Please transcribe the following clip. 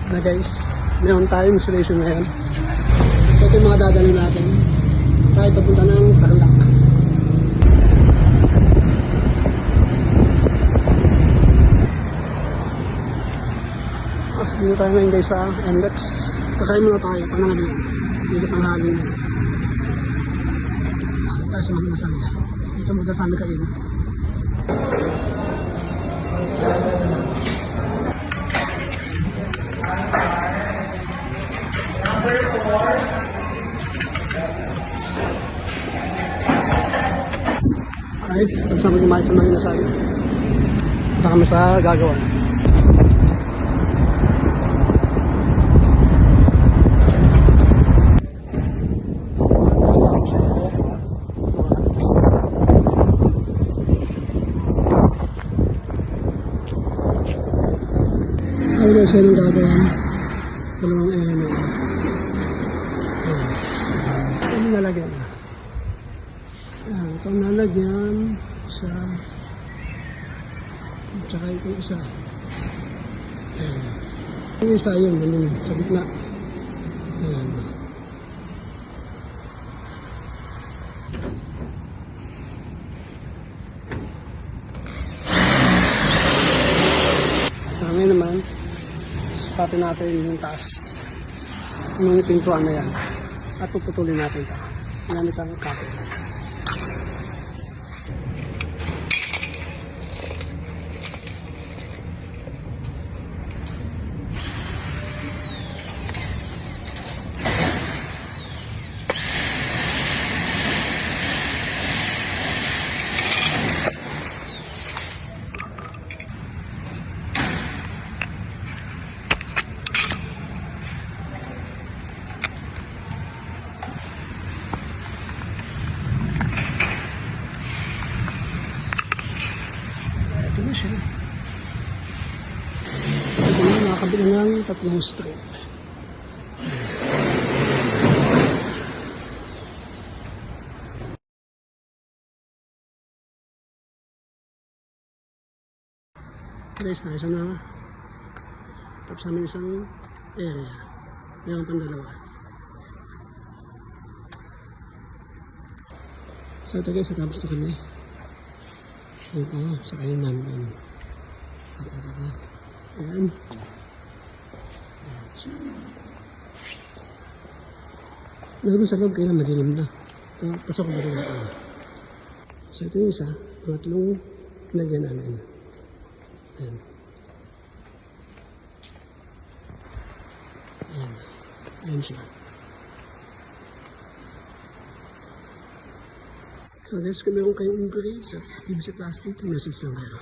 na guys, meron tayong installation ngayon. Ito yung mga dadalhin natin kahit papunta ng Tarlac. Dito tayo ngayon guys sa NLEX. Kakain muna tayo panangaling. Dito tanghali na. Tayo sa mga nasali. Dito magkasama kain. Ay, tapos namin kumain sa mga nasali. Punta kami sa gagawa. Ay, guys, yan ang gagawin. Dalawang element. Ito ang nalagyan. Ito ang nalagyan. Isa. At saka itong isa. Yung isa yun, sa gitna. Ayan. Sa ngayon naman, sukatin natin yung taas ng pintuan na yan at puputulin natin ito. Yan itang kapit. Ito na siya. Ito na, nakakabila ng tatlong strip. Guys, na isa na. Tapos namin isang area. Meron pang dalawa. So ito guys, natapos na kami. Ito, sa kainan. Ayan. Lalo sa loob kaya madilim na. Pasok ba rin ako. So ito yung isa. Pangatlong lagyan namin. Ayan. Ayan. Ayan siya. So guys, kung meron kayong inquiry sa PVC Plastic, message lang kayo.